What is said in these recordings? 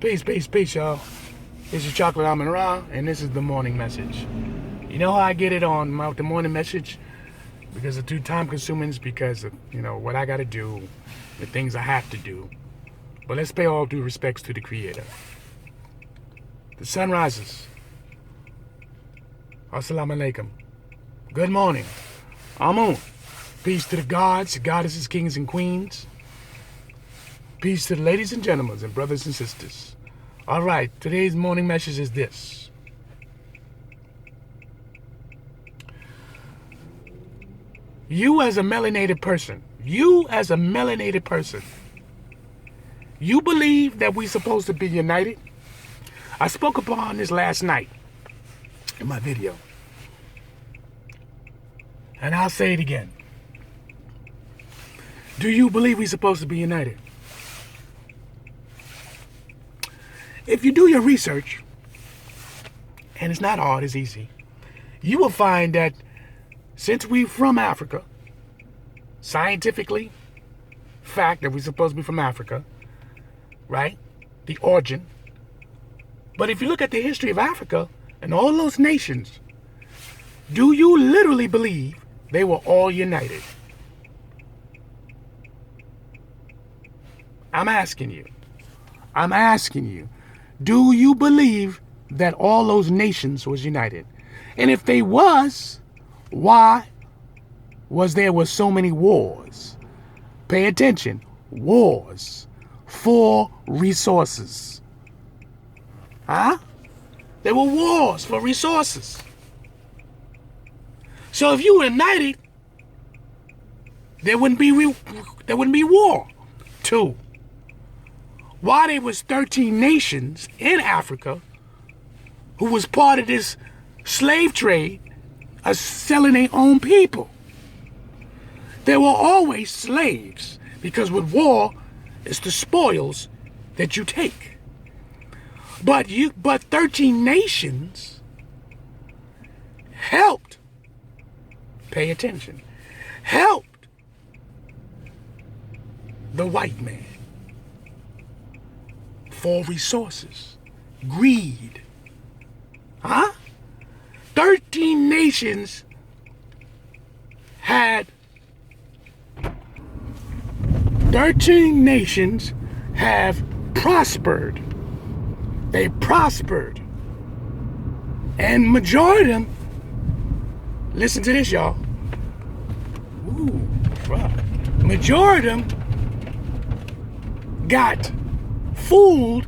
Peace, y'all. This is Chocolate Amun Ra, and this is the morning message. You know how I get it on the morning message? Because it's too time consuming, because of, what I gotta do, the things I have to do. But let's pay all due respects to the Creator. The sun rises. Assalamu alaikum. Good morning. Amun. Peace to the gods, goddesses, kings, and queens. Peace to the ladies and gentlemen and brothers and sisters. All right, today's morning message is this. You as a melanated person, you believe that we're supposed to be united? I spoke upon this last night in my video. And I'll say it again. Do you believe we're supposed to be united? If you do your research, and it's not hard, it's easy, you will find that since we're from Africa, scientifically, fact that we're supposed to be from Africa, right? The origin. But if you look at the history of Africa and all those nations, do you literally believe they were all united? I'm asking you. Do you believe that all those nations was united? And if they was, why was there so many wars? Pay attention. Wars for resources. Huh? There were wars for resources. So if you were united, there wouldn't be war. 2. Why there was 13 nations in Africa who was part of this slave trade of selling their own people. There were always slaves, because with war, it's the spoils that you take. But 13 nations helped, pay attention, helped the white man for resources, greed. 13 nations have prospered. They prospered. And majority of them, listen to this, y'all. Majority of them got fooled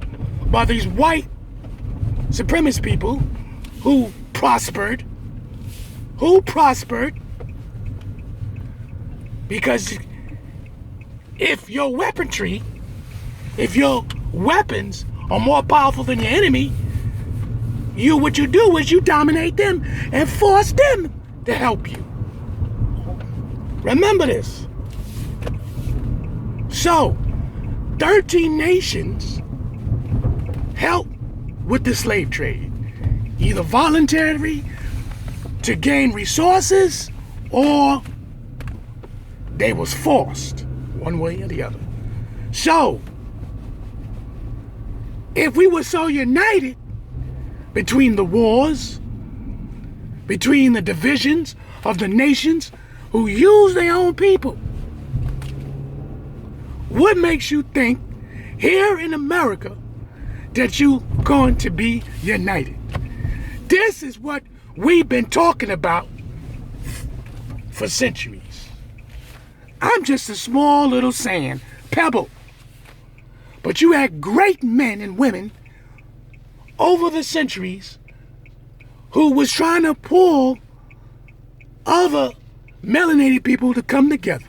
by these white supremacist people who prospered. Because if your weapons are more powerful than your enemy, what you do is you dominate them and force them to help you. Remember this. So, 13 nations helped with the slave trade, either voluntary to gain resources, or they was forced, one way or the other. So, if we were so united between the wars, between the divisions of the nations who use their own people, what makes you think here in America that you're going to be united? This is what we've been talking about for centuries. I'm just a small little sand pebble. But you had great men and women over the centuries who was trying to pull other melanated people to come together.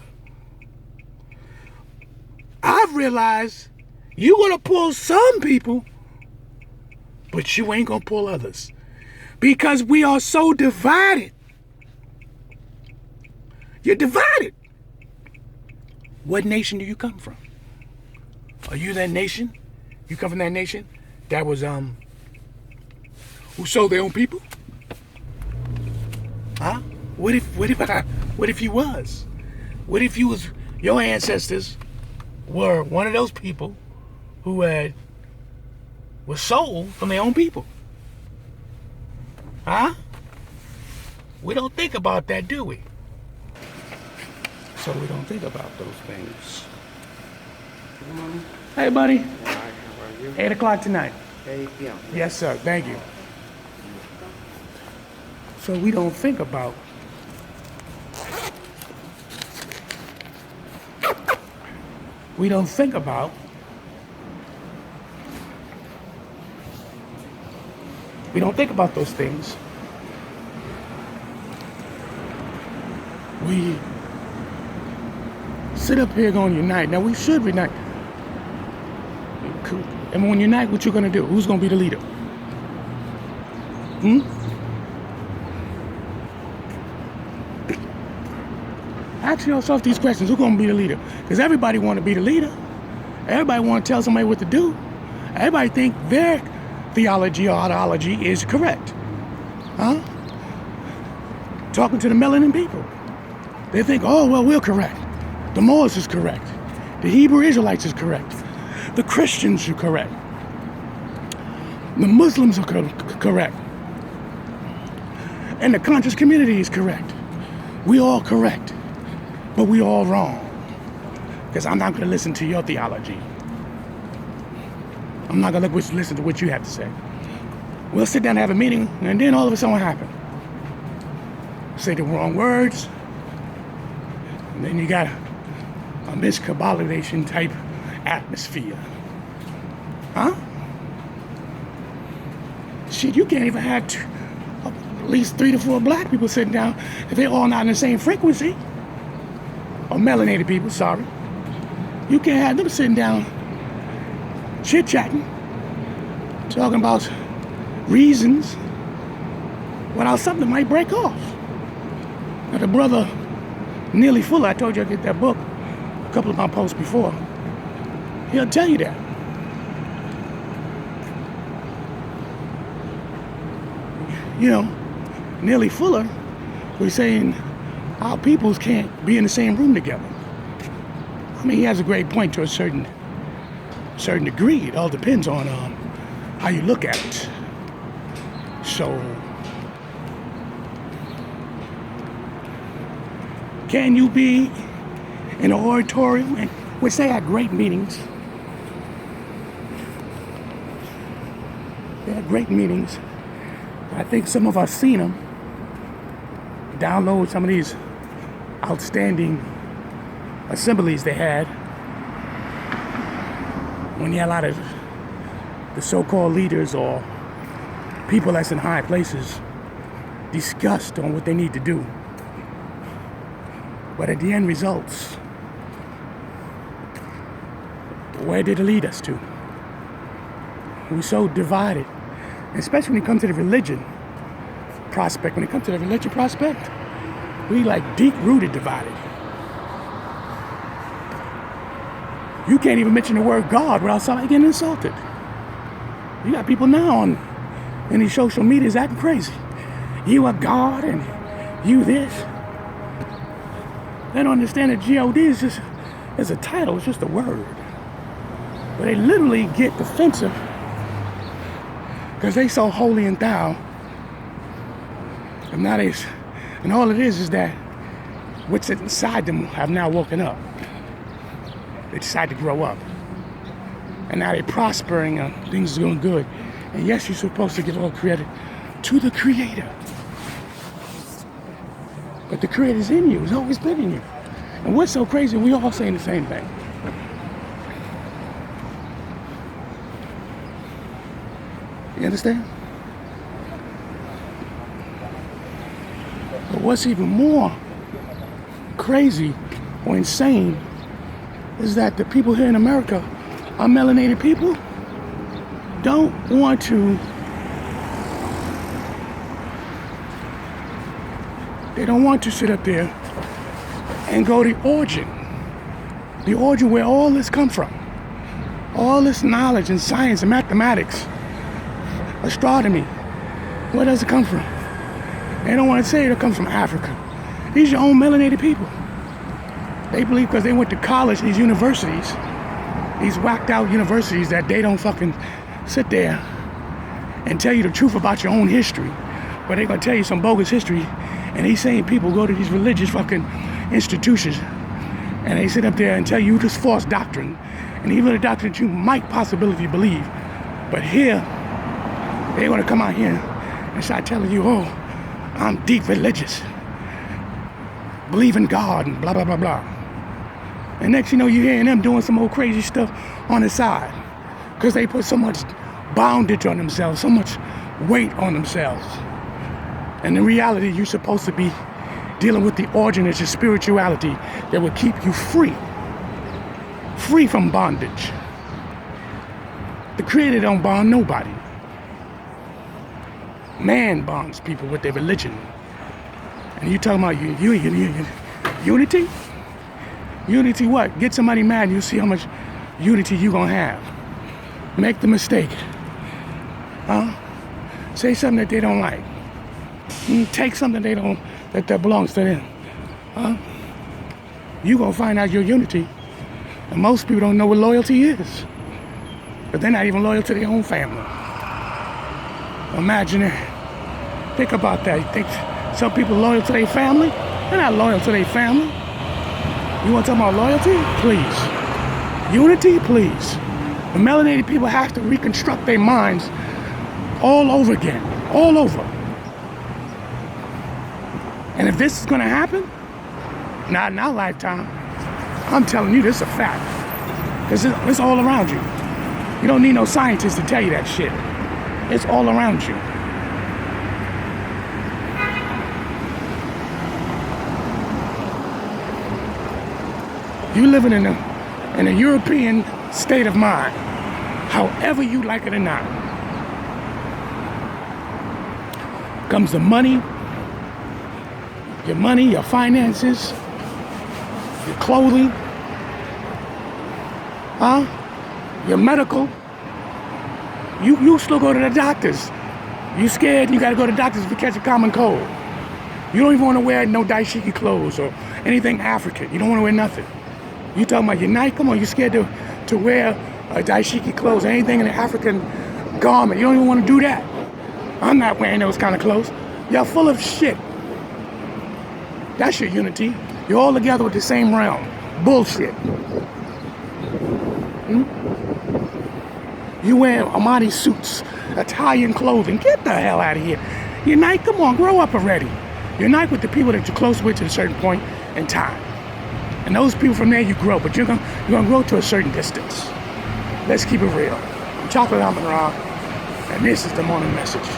I've realized you're going to pull some people, but you ain't going to pull others. Because we are so divided. You're divided. What nation do you come from? Are you that nation? You come from that nation that was who sold their own people? Huh? What if you was? What if your ancestors were one of those people who had was sold from their own people. Huh? We don't think about that, do we? So we don't think about those things. Hey, buddy. All right, how are you? 8 o'clock tonight. 8 p.m. Yes, sir. Thank you. So we don't think about we don't think about those things. We sit up here going unite. Now we should unite. And when you unite, what you gonna do? Who's gonna be the leader? Ask yourself these questions. Who's gonna be the leader? Because everybody want to be the leader. Everybody want to tell somebody what to do. Everybody think their theology or ideology is correct. Huh? Talking to the melanin people. They think, oh, well, we're correct. The Moors is correct. The Hebrew Israelites is correct. The Christians are correct. The Muslims are correct. And the conscious community is correct. We all correct. But we all wrong. Because I'm not going to listen to your theology. I'm not going to listen to what you have to say. We'll sit down and have a meeting, and then all of a sudden what happened? Say the wrong words, and then you got a miscabulation type atmosphere. Huh? Shit, you can't even have at least 3 to 4 black people sitting down if they're all not in the same frequency. Or melanated people, sorry. You can't have them sitting down chit-chatting, talking about reasons without something might break off. Now the brother Nearly Fuller, I told you I get that book a couple of my posts before. He'll tell you that. You know, Nearly Fuller was saying our peoples can't be in the same room together. I mean, he has a great point to a certain degree. It all depends on how you look at it. So, can you be in an auditorium, and which they had great meetings? They had great meetings. I think some of us seen them. Download some of these outstanding assemblies they had when you had a lot of the so-called leaders or people that's in high places discussed on what they need to do. But at the end results, where did it lead us to? We're so divided, especially when it comes to the religion prospect. When it comes to the religion prospect, we like deep-rooted divided. You can't even mention the word God without somebody getting insulted. You got people now in these social medias acting crazy. You are God and you this. They don't understand that God is just as a title, it's just a word. But they literally get defensive because they so holy and thou. And all it is that what's inside them have now woken up. They decide to grow up. And now they're prospering and things are going good. And yes, you're supposed to give all credit to the Creator. But the Creator's in you. He's always been in you. And what's so crazy, we all saying the same thing. You understand? But what's even more crazy or insane is that the people here in America, our melanated people, don't want to, they don't want to sit up there and go the origin where all this come from. All this knowledge and science and mathematics, astronomy, where does it come from? They don't want to say it comes from Africa. These are your own melanated people. They believe because they went to college, these universities, these whacked out universities, that they don't fucking sit there and tell you the truth about your own history, but they're gonna tell you some bogus history. And these same people go to these religious fucking institutions and they sit up there and tell you this false doctrine, and even a doctrine that you might possibly believe. But here, they're gonna come out here and start telling you, oh, I'm deep religious, believe in God, and blah, blah, blah, blah. And next you know, you're hearing them doing some old crazy stuff on the side because they put so much bondage on themselves, so much weight on themselves. And in reality, you're supposed to be dealing with the origin of your spirituality that will keep you free from bondage. The Creator don't bond nobody. Man bonds people with their religion. And you talking about unity? Unity what? Get somebody mad and you'll see how much unity you gonna have. Make the mistake. Say something that they don't like. Take something that belongs to them. You gonna find out your unity. And most people don't know what loyalty is. But they're not even loyal to their own family. Imagine that. Think about that. You think some people loyal to their family? They're not loyal to their family. You want to talk about loyalty? Please. Unity? Please. The melanated people have to reconstruct their minds all over again. All over. And if this is going to happen, not in our lifetime, I'm telling you, this is a fact. Because it's all around you. You don't need no scientist to tell you that shit. It's all around you. You living in a European state of mind, however you like it or not. Comes the money, your finances, your clothing, your medical. You still go to the doctors. You scared you gotta go to the doctors if you catch a common cold. You don't even want to wear no daishiki clothes or anything African. You don't want to wear nothing. You talking about your night? Come on, you scared to wear a daishiki clothes or anything in an African garment. You don't even want to do that. I'm not wearing those kind of clothes. Y'all full of shit. That's your unity. You're all together with the same realm. Bullshit. You wear Armani suits, Italian clothing. Get the hell out of here. Unite, come on, grow up already. Unite with the people that you're close with to a certain point in time. And those people from there you grow, but you're gonna grow to a certain distance. Let's keep it real. I'm Chocolate Amun Ra, and this is the morning message.